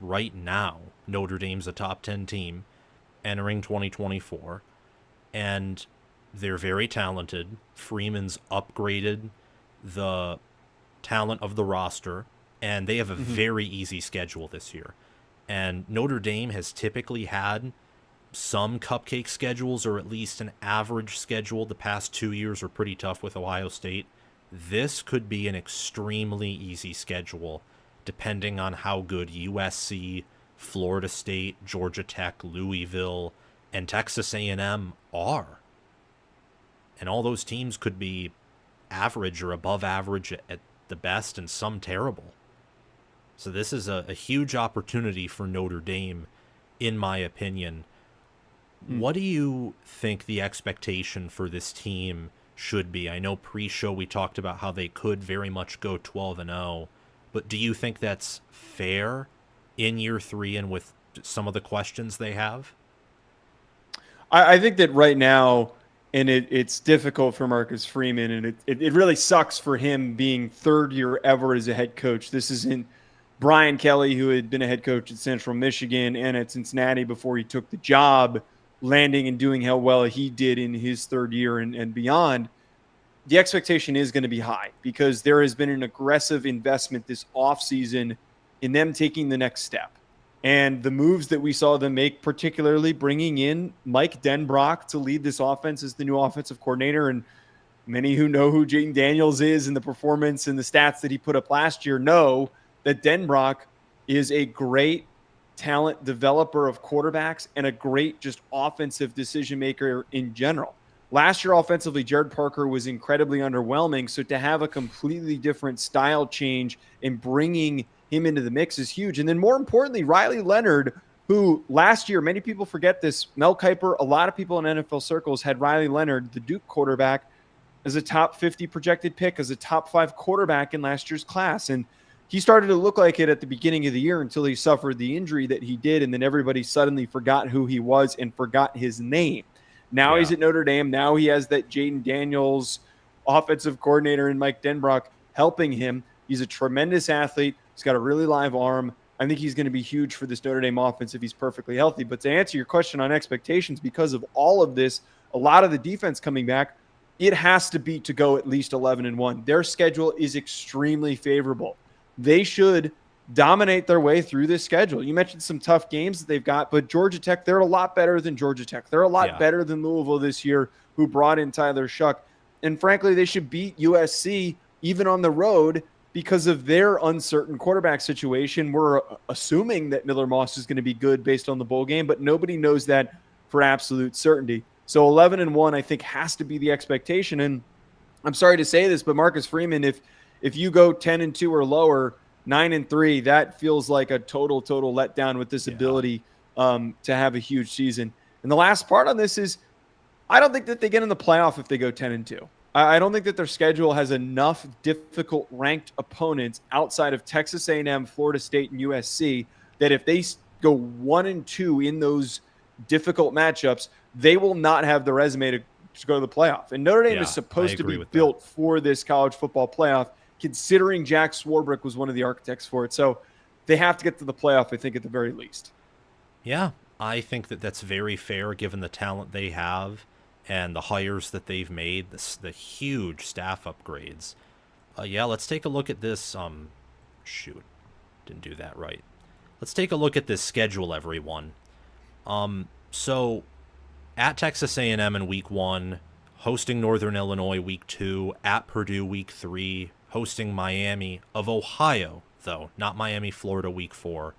right now, Notre Dame's a top 10 team entering 2024, and they're very talented. Freeman's upgraded the talent of the roster, and they have a Hmm. very easy schedule this year. And Notre Dame has typically had some cupcake schedules, or at least an average schedule. The past 2 years are pretty tough with Ohio State. This could be an extremely easy schedule, depending on how good USC, Florida State, Georgia Tech, Louisville, and Texas A&M are. And all those teams could be average or above average at the best, and some terrible. So this is a huge opportunity for Notre Dame, in my opinion. What do you think the expectation for this team should be? I know pre-show we talked about how they could very much go 12-0, but do you think that's fair in year three and with some of the questions they have? I think that right now, and it's difficult for Marcus Freeman, and it really sucks for him being third year ever as a head coach. This isn't Brian Kelly, who had been a head coach at Central Michigan and at Cincinnati before he took the job, landing and doing how well he did in his third year and beyond. The expectation is going to be high because there has been an aggressive investment this offseason in them taking the next step. And the moves that we saw them make, particularly bringing in Mike Denbrock to lead this offense as the new offensive coordinator. And many who know who Jaden Daniels is and the performance and the stats that he put up last year know that Denbrock is a great talent developer of quarterbacks and a great just offensive decision maker in general. Last year, offensively, Jared Parker was incredibly underwhelming. So to have a completely different style change and bringing him into the mix is huge. And then more importantly, Riley Leonard, who last year, many people forget this, Mel Kiper, a lot of people in NFL circles had Riley Leonard, the Duke quarterback, as a top 50 projected pick, as a top 5 quarterback in last year's class. And he started to look like it at the beginning of the year until he suffered the injury that he did. And then everybody suddenly forgot who he was and forgot his name. Now he's Yeah. at Notre Dame. Now he has that Jaden Daniels offensive coordinator and Mike Denbrock helping him. He's a tremendous athlete. He's got a really live arm. I think he's going to be huge for this Notre Dame offense if he's perfectly healthy. But to answer your question on expectations, because of all of this, a lot of the defense coming back, it has to be to go at least 11-1. Their schedule is extremely favorable. They should dominate their way through this schedule. You mentioned some tough games that they've got, but Georgia Tech, they're a lot better than Georgia Tech. They're a lot Yeah. better than Louisville this year, who brought in Tyler Shuck. And frankly, they should beat USC even on the road because of their uncertain quarterback situation. We're assuming that Miller Moss is going to be good based on the bowl game, but nobody knows that for absolute certainty. So 11-1, I think, has to be the expectation. And I'm sorry to say this, but Marcus Freeman, if you go 10-2 or lower, 9-3, that feels like a total letdown with this ability to have a huge season. And the last part on this is, I don't think that they get in the playoff if they go 10-2. I don't think that their schedule has enough difficult ranked opponents outside of Texas A&M, Florida State, and USC that if they go 1-2 in those difficult matchups, they will not have the resume to go to the playoff. And Notre Dame Yeah, is I supposed to agree be with that. built for this college football playoff, considering Jack Swarbrick was one of the architects for it. So they have to get to the playoff, I think, at the very least. Yeah, I think that that's very fair given the talent they have and the hires that they've made, the huge staff upgrades. Yeah, let's take a look at this. Shoot, didn't do that right. Let's take a look at this schedule, everyone. So at Texas A&M in week 1, hosting Northern Illinois week 2, at Purdue week 3, hosting Miami of Ohio, though, not Miami, Florida week 4,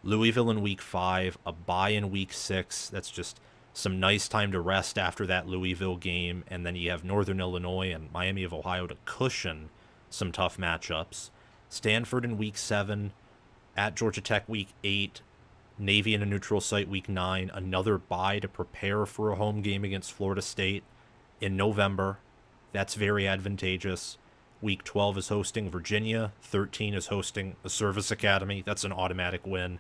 Louisville in week 5, a bye in week 6. That's just some nice time to rest after that Louisville game, and then you have Northern Illinois and Miami of Ohio to cushion some tough matchups. Stanford in week 7, at Georgia Tech week 8, Navy in a neutral site week 9, another bye to prepare for a home game against Florida State in November. That's very advantageous. Week 12 is hosting Virginia. 13 is hosting a service academy. That's an automatic win.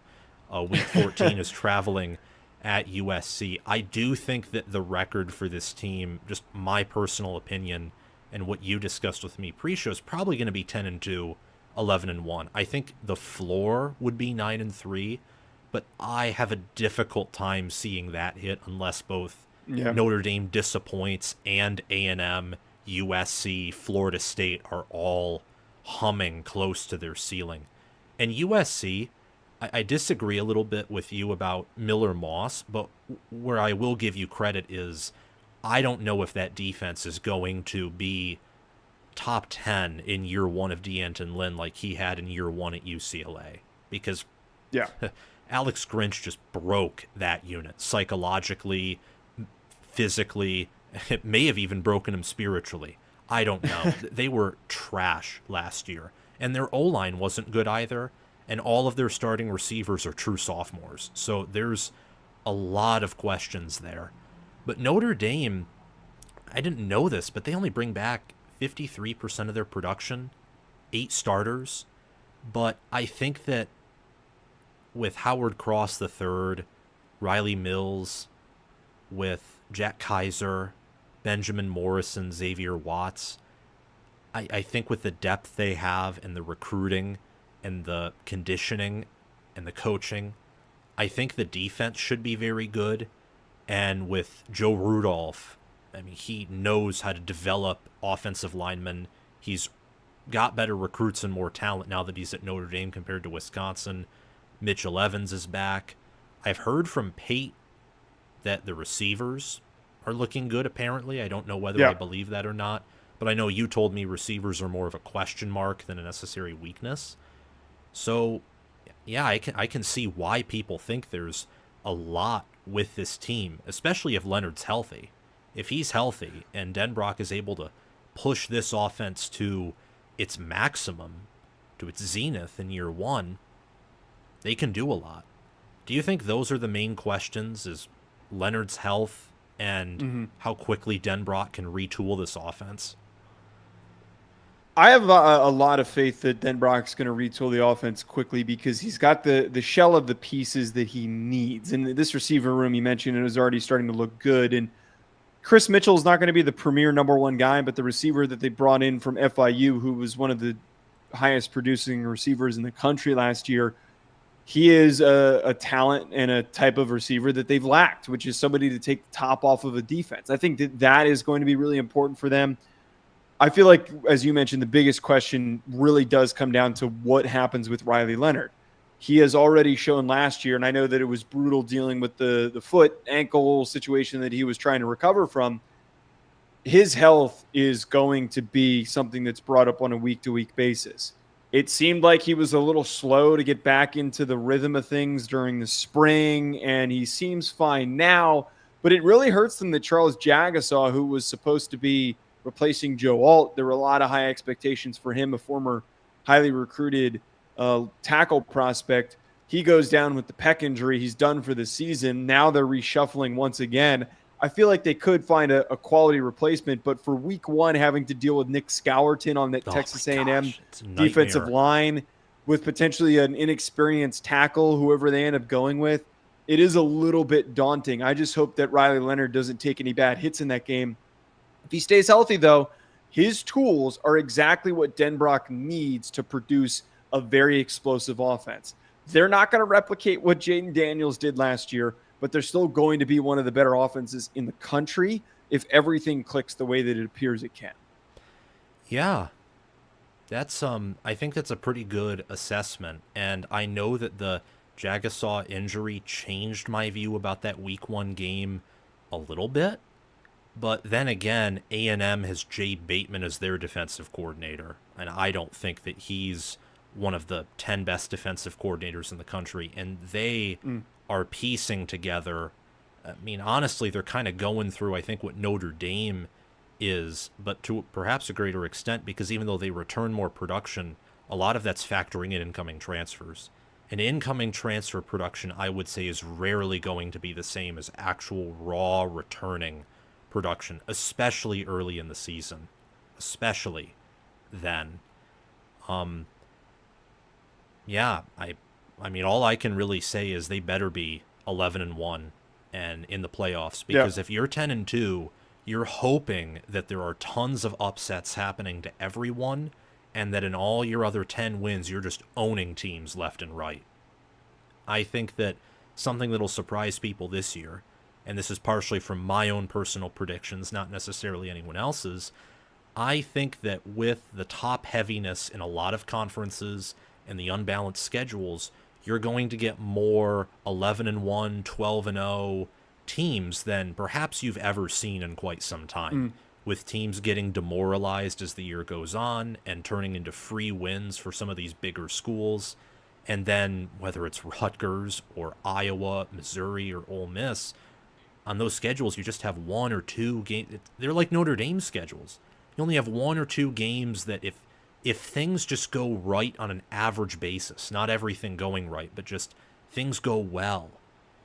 Week 14 is traveling at USC. I do think that the record for this team, just my personal opinion and what you discussed with me pre-show, is probably going to be 10-2 11-1. I think the floor would be 9-3, but I have a difficult time seeing that hit unless both Yeah. Notre Dame disappoints and A&M, USC, Florida State are all humming close to their ceiling. And USC, I disagree a little bit with you about Miller Moss, but where I will give you credit is I don't know if that defense is going to be top 10 in year one of D'Anton Lynn like he had in year one at UCLA. Because Yeah. Alex Grinch just broke that unit psychologically, physically. It may have even broken him spiritually. I don't know. They were trash last year. And their O-line wasn't good either. And all of their starting receivers are true sophomores. So there's a lot of questions there. But Notre Dame, I didn't know this, but they only bring back 53% of their production, 8 starters. But I think that with Howard Cross III, Riley Mills, with Jack Kaiser, Benjamin Morrison, Xavier Watts, I think with the depth they have and the recruiting and the conditioning and the coaching, I think the defense should be very good. And with Joe Rudolph, I mean, he knows how to develop offensive linemen. He's got better recruits and more talent now that he's at Notre Dame compared to Wisconsin. Mitchell Evans is back. I've heard from Pate that the receivers are looking good, apparently. I don't know whether I believe that or not, but I know you told me receivers are more of a question mark than a necessary weakness. So, yeah, I can see why people think there's a lot with this team, especially if Leonard's healthy. If he's healthy and Denbrock is able to push this offense to its maximum, to its zenith in year one, they can do a lot. Do you think those are the main questions, is Leonard's health and how quickly Denbrock can retool this offense? I have a lot of faith that Denbrock's going to retool the offense quickly because he's got the shell of the pieces that he needs. And this receiver room you mentioned is already starting to look good. And Chris Mitchell is not going to be the premier number one guy, but the receiver that they brought in from FIU, who was one of the highest producing receivers in the country last year, he is a talent and a type of receiver that they've lacked, which is somebody to take the top off of a defense. I think that is going to be really important for them. I feel like, as you mentioned, the biggest question really does come down to what happens with Riley Leonard. He has already shown last year, and I know that it was brutal dealing with the foot ankle situation that he was trying to recover from. His health is going to be something that's brought up on a week-to-week basis. It seemed like he was a little slow to get back into the rhythm of things during the spring, and he seems fine now. But it really hurts them that Charles Jagasaw, who was supposed to be replacing Joe Alt, there were a lot of high expectations for him, a former highly recruited tackle prospect. He goes down with the pec injury. He's done for the season. Now they're reshuffling once again. I feel like they could find a quality replacement, but for week one, having to deal with Nick Scourton on that Texas A&M defensive line with potentially an inexperienced tackle, whoever they end up going with, it is a little bit daunting. I just hope that Riley Leonard doesn't take any bad hits in that game. If he stays healthy, though, his tools are exactly what Denbrock needs to produce a very explosive offense. They're not going to replicate what Jaden Daniels did last year, but they're still going to be one of the better offenses in the country if everything clicks the way that it appears it can. Yeah. That's I think that's a pretty good assessment. And I know that the Jagasaw injury changed my view about that week one game a little bit. But then again, A&M has Jay Bateman as their defensive coordinator, and I don't think that he's one of the 10 best defensive coordinators in the country, and they are piecing together. I mean, honestly, they're kind of going through, I think, what Notre Dame is, but to perhaps a greater extent, because even though they return more production, a lot of that's factoring in incoming transfers. And incoming transfer production, I would say, is rarely going to be the same as actual raw returning production, especially early in the season, especially then. Yeah, I mean, all I can really say is they better be 11-1 and in the playoffs, because if you're 10-2, you're hoping that there are tons of upsets happening to everyone, and that in all your other 10 wins, you're just owning teams left and right. I think that something that'll surprise people this year, and this is partially from my own personal predictions, not necessarily anyone else's, I think that with the top heaviness in a lot of conferences and the unbalanced schedules, you're going to get more 11-1, 12-0 teams than perhaps you've ever seen in quite some time. With teams getting demoralized as the year goes on and turning into free wins for some of these bigger schools. And then whether it's Rutgers or Iowa, Missouri, or Ole Miss, on those schedules you just have one or two games. They're like Notre Dame schedules. You only have one or two games that if things just go right on an average basis, not everything going right, but just things go well,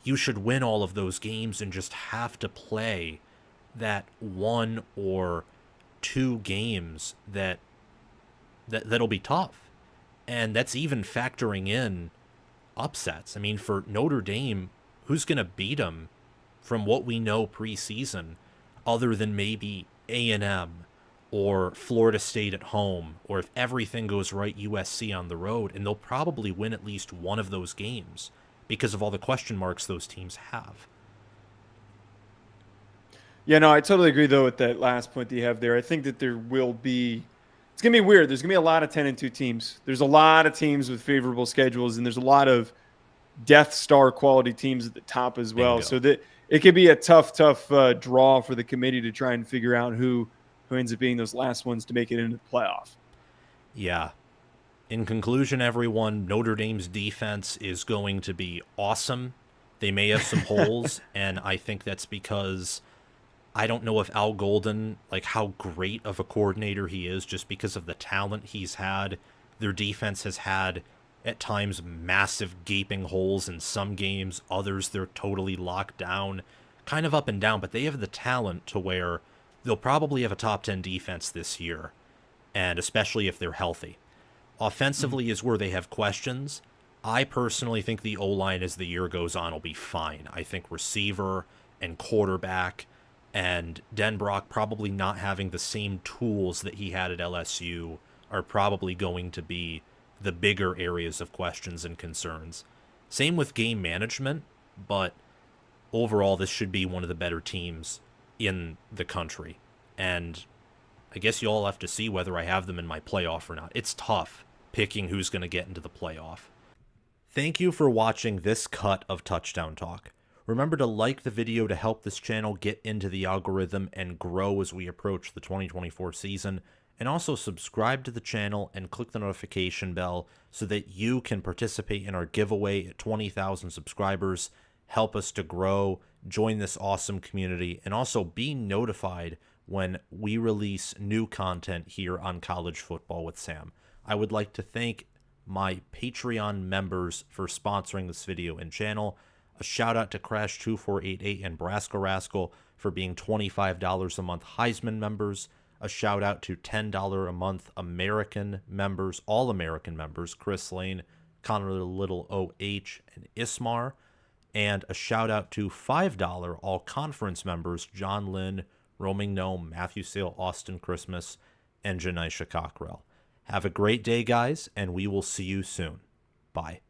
you should win all of those games and just have to play that one or two games that'll be tough. And that's even factoring in upsets. I mean, for Notre Dame, who's going to beat them from what we know preseason other than maybe A&M or Florida State at home, or if everything goes right, USC on the road, and they'll probably win at least one of those games because of all the question marks those teams have. Yeah, no, I totally agree, though, with that last point that you have there. I think that there will be – it's going to be weird. There's going to be a lot of 10-2 teams. There's a lot of teams with favorable schedules, and there's a lot of Death Star quality teams at the top as well. Bingo. So that it could be a tough draw for the committee to try and figure out who ends up being those last ones to make it into the playoff. Yeah. In conclusion, everyone, Notre Dame's defense is going to be awesome. They may have some holes, and I think that's because I don't know if Al Golden, like how great of a coordinator he is, just because of the talent he's had. Their defense has had, at times, massive gaping holes in some games. Others, they're totally locked down, kind of up and down, but they have the talent to where they'll probably have a top 10 defense this year, and especially if they're healthy. Offensively is where they have questions. I personally think the O-line as the year goes on will be fine. I think receiver and quarterback and Denbrock probably not having the same tools that he had at LSU are probably going to be the bigger areas of questions and concerns. Same with game management, but overall this should be one of the better teams in the country. And I guess you all have to see whether I have them in my playoff or not. It's tough picking who's going to get into the playoff. Thank you for watching this cut of Touchdown Talk. Remember to like the video to help this channel get into the algorithm and grow as we approach the 2024 season. And also subscribe to the channel and click the notification bell so that you can participate in our giveaway at 20,000 subscribers. Help us to grow, join this awesome community, and also be notified when we release new content here on College Football with Sam. I would like to thank my Patreon members for sponsoring this video and channel. A shout out to Crash2488 and Brasco Rascal for being $25 a month Heisman members. A shout out to $10 a month American members, all American members, Chris Lane, Connor Little OH, and Ismar. And a shout out to $5 all conference members, John Lynn, Roaming Gnome, Matthew Sale, Austin Christmas, and Janisha Cockrell. Have a great day, guys, and we will see you soon. Bye.